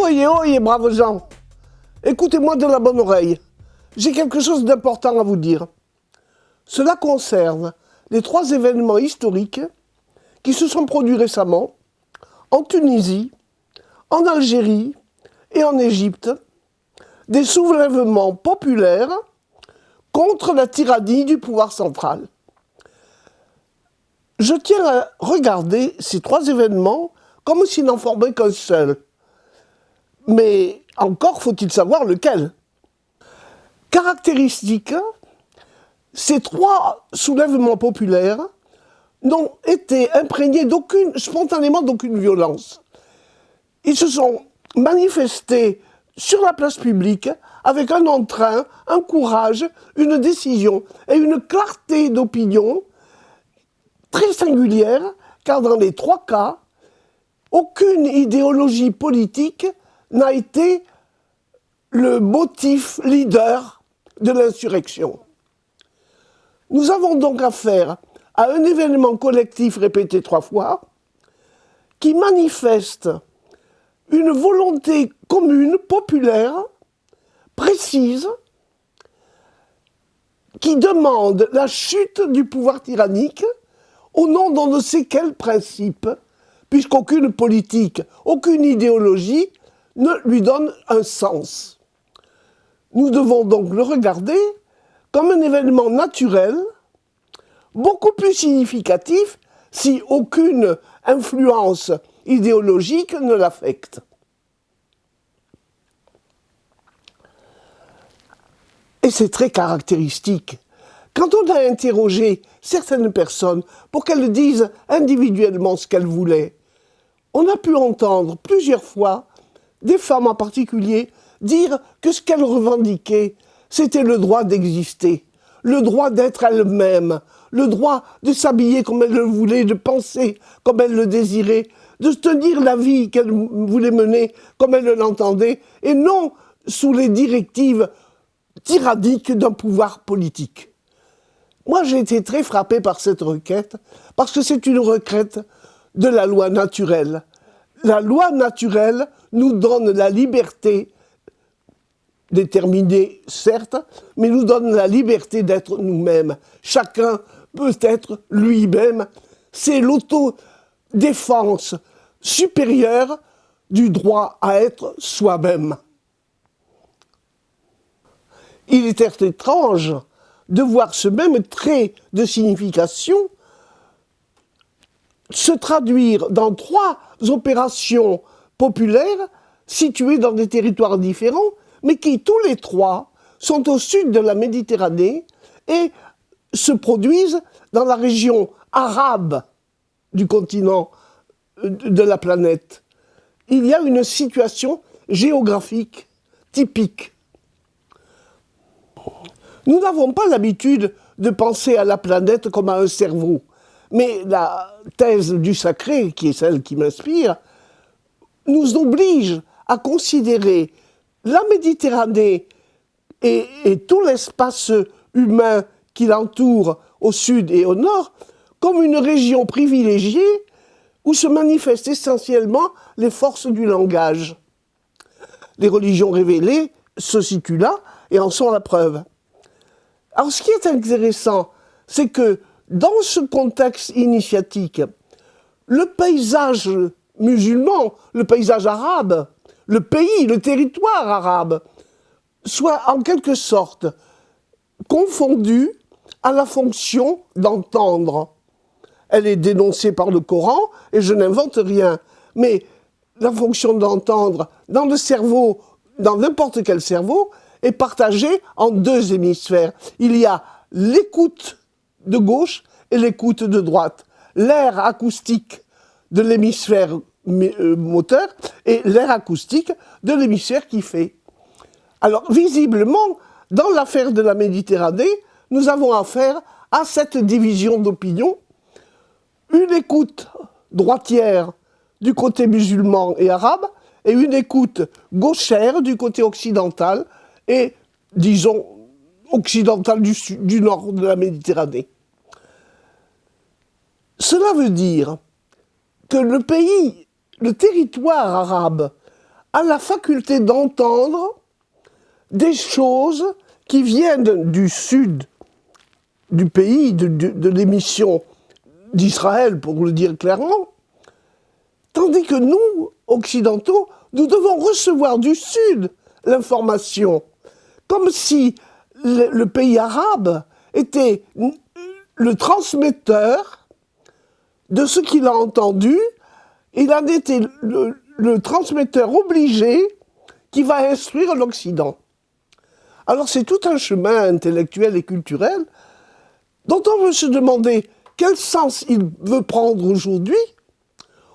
Oyez, oyez, braves gens. Écoutez-moi de la bonne oreille. J'ai quelque chose d'important à vous dire. Cela concerne les 3 événements historiques qui se sont produits récemment en Tunisie, en Algérie et en Égypte, des soulèvements populaires contre la tyrannie du pouvoir central. Je tiens à regarder ces 3 événements comme s'ils n'en formaient qu'un seul. Mais encore faut-il savoir lequel. Caractéristique, ces 3 soulèvements populaires n'ont été imprégnés spontanément d'aucune violence. Ils se sont manifestés sur la place publique avec un entrain, un courage, une décision et une clarté d'opinion très singulière, car dans les 3 cas, aucune idéologie politique n'a été le motif leader de l'insurrection. Nous avons donc affaire à un événement collectif répété 3 fois, qui manifeste une volonté commune, populaire, précise, qui demande la chute du pouvoir tyrannique au nom d'on ne sait quel principe, puisqu'aucune politique, aucune idéologie ne lui donne un sens. Nous devons donc le regarder comme un événement naturel, beaucoup plus significatif si aucune influence idéologique ne l'affecte. Et c'est très caractéristique. Quand on a interrogé certaines personnes pour qu'elles disent individuellement ce qu'elles voulaient, on a pu entendre plusieurs fois des femmes en particulier dire que ce qu'elles revendiquaient, c'était le droit d'exister, le droit d'être elles-mêmes, le droit de s'habiller comme elles le voulaient, de penser comme elles le désiraient, de tenir la vie qu'elles voulaient mener comme elles l'entendaient, et non sous les directives tyranniques d'un pouvoir politique. Moi, j'ai été très frappé par cette requête, parce que c'est une requête de la loi naturelle. La loi naturelle nous donne la liberté, déterminée certes, mais nous donne la liberté d'être nous-mêmes. Chacun peut être lui-même. C'est l'autodéfense supérieure du droit à être soi-même. Il est étrange de voir ce même trait de signification se traduire dans 3 opérations populaires situées dans des territoires différents, mais qui, tous les 3, sont au sud de la Méditerranée et se produisent dans la région arabe du continent de la planète. Il y a une situation géographique typique. Nous n'avons pas l'habitude de penser à la planète comme à un cerveau. Mais la thèse du sacré, qui est celle qui m'inspire, nous oblige à considérer la Méditerranée et tout l'espace humain qui l'entoure au sud et au nord comme une région privilégiée où se manifestent essentiellement les forces du langage. Les religions révélées se situent là et en sont la preuve. Alors ce qui est intéressant, c'est que dans ce contexte initiatique, le paysage musulman, le paysage arabe, le pays, le territoire arabe, soit en quelque sorte confondu à la fonction d'entendre. Elle est dénoncée par le Coran, et je n'invente rien, mais la fonction d'entendre dans le cerveau, dans n'importe quel cerveau, est partagée en 2 hémisphères. Il y a l'écoute de gauche et l'écoute de droite. L'air acoustique de l'hémisphère moteur et l'air acoustique de l'hémisphère qui fait. Alors, visiblement, dans l'affaire de la Méditerranée, nous avons affaire à cette division d'opinion. Une écoute droitière du côté musulman et arabe et une écoute gauchère du côté occidental et, disons, occidental du nord de la Méditerranée. Cela veut dire que le territoire arabe a la faculté d'entendre des choses qui viennent du sud du pays, de l'émission d'Israël, pour le dire clairement, tandis que nous, occidentaux, nous devons recevoir du sud l'information, comme si le pays arabe était le transmetteur de ce qu'il a entendu. Il en était le transmetteur obligé qui va instruire l'Occident. Alors c'est tout un chemin intellectuel et culturel dont on veut se demander quel sens il veut prendre aujourd'hui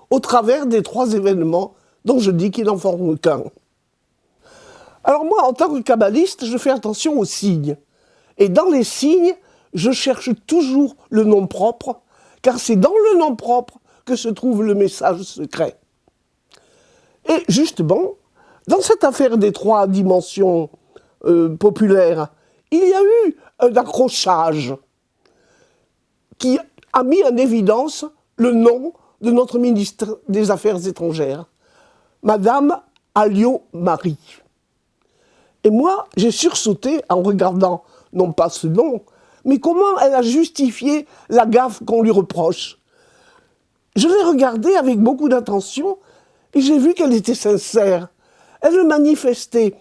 au travers des 3 événements dont je dis qu'il n'en forme qu'un. Alors moi, en tant que kabbaliste, je fais attention aux signes. Et dans les signes, je cherche toujours le nom propre, car c'est dans le nom propre que se trouve le message secret. Et justement, dans cette affaire des 3 dimensions populaires, il y a eu un accrochage qui a mis en évidence le nom de notre ministre des Affaires étrangères, Madame Alliot-Marie. Et moi, j'ai sursauté en regardant, non pas ce nom, mais comment elle a justifié la gaffe qu'on lui reproche. Je l'ai regardée avec beaucoup d'attention et j'ai vu qu'elle était sincère. Elle manifestait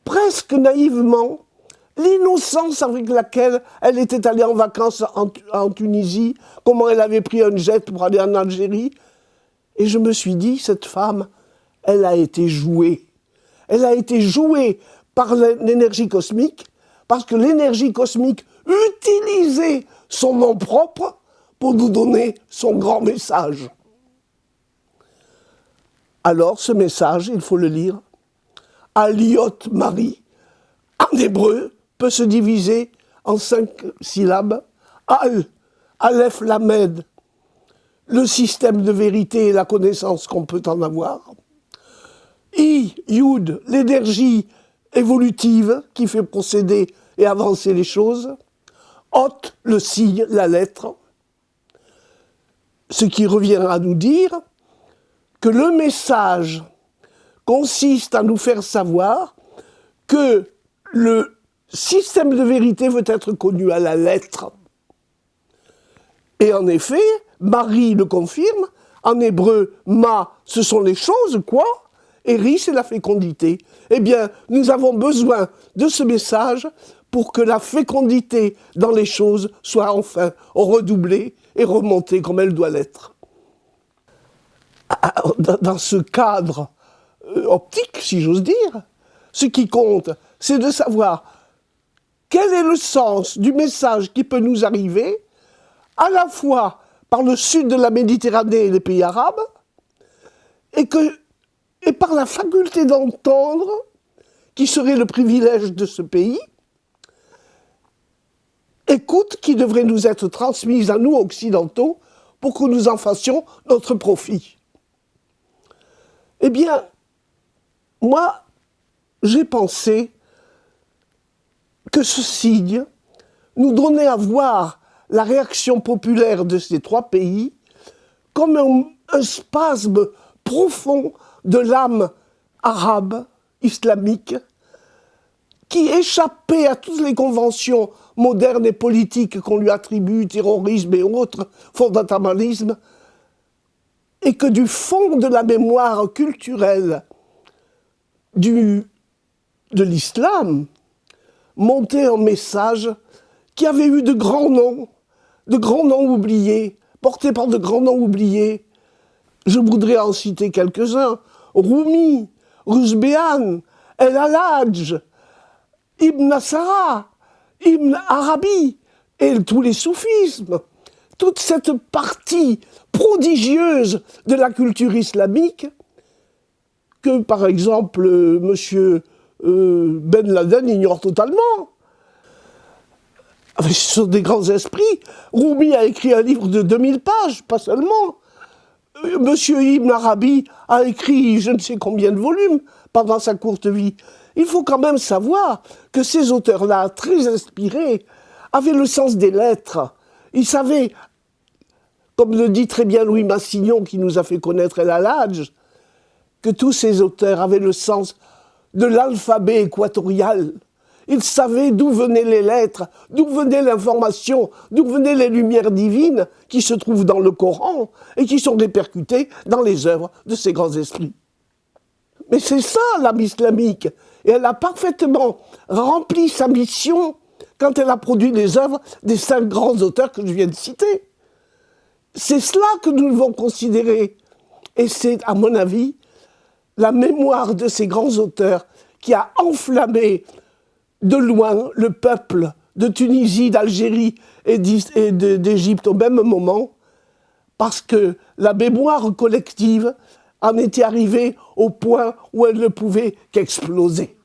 presque naïvement l'innocence avec laquelle elle était allée en vacances en Tunisie, comment elle avait pris un jet pour aller en Algérie. Et je me suis dit, cette femme, elle a été jouée. Elle a été jouée par l'énergie cosmique, parce que l'énergie cosmique utilisait son nom propre pour nous donner son grand message. Alors, ce message, il faut le lire. Alliot-Marie, en hébreu, peut se diviser en 5 syllabes. Al, Aleph, Lamed, le système de vérité et la connaissance qu'on peut en avoir. I, Yud, l'énergie évolutive qui fait procéder et avancer les choses. Ot, le signe, la lettre. Ce qui revient à nous dire que le message consiste à nous faire savoir que le système de vérité veut être connu à la lettre. Et en effet, Marie le confirme, en hébreu, ma, ce sont les choses, quoi, et ri, c'est la fécondité. Eh bien, nous avons besoin de ce message pour que la fécondité dans les choses soit enfin redoublée et remontée comme elle doit l'être. Dans ce cadre optique, si j'ose dire, ce qui compte, c'est de savoir quel est le sens du message qui peut nous arriver, à la fois par le sud de la Méditerranée et les pays arabes, et par la faculté d'entendre, qui serait le privilège de ce pays, écoute qui devrait nous être transmise à nous, occidentaux, pour que nous en fassions notre profit. Eh bien, moi, j'ai pensé que ce signe nous donnait à voir la réaction populaire de ces 3 pays comme un spasme profond de l'âme arabe, islamique, qui échappait à toutes les conventions modernes et politiques qu'on lui attribue, terrorisme et autres, fondamentalisme, et que du fond de la mémoire culturelle de l'islam montait un message qui avait eu de grands noms oubliés, portés par de grands noms oubliés. Je voudrais en citer quelques-uns. Rumi, Rusbehan, El-Halaj, Ibn Nasara, Ibn Arabi, et tous les soufismes. Toute cette partie prodigieuse de la culture islamique que, par exemple, M. Ben Laden ignore totalement. Ce sont des grands esprits. Rumi a écrit un livre de 2000 pages, pas seulement. M. Ibn Arabi a écrit je ne sais combien de volumes pendant sa courte vie. Il faut quand même savoir que ces auteurs-là, très inspirés, avaient le sens des lettres. Ils savaient, comme le dit très bien Louis Massignon, qui nous a fait connaître El Hadj, que tous ces auteurs avaient le sens de l'alphabet équatorial. Ils savaient d'où venaient les lettres, d'où venait l'information, d'où venaient les lumières divines qui se trouvent dans le Coran et qui sont répercutées dans les œuvres de ces grands esprits. Mais c'est ça l'âme islamique. Et elle a parfaitement rempli sa mission quand elle a produit les œuvres des 5 grands auteurs que je viens de citer. C'est cela que nous devons considérer. Et c'est, à mon avis, la mémoire de ces grands auteurs qui a enflammé de loin le peuple de Tunisie, d'Algérie et d'Égypte au même moment, parce que la mémoire collective en était arrivée au point où elle ne pouvait qu'exploser.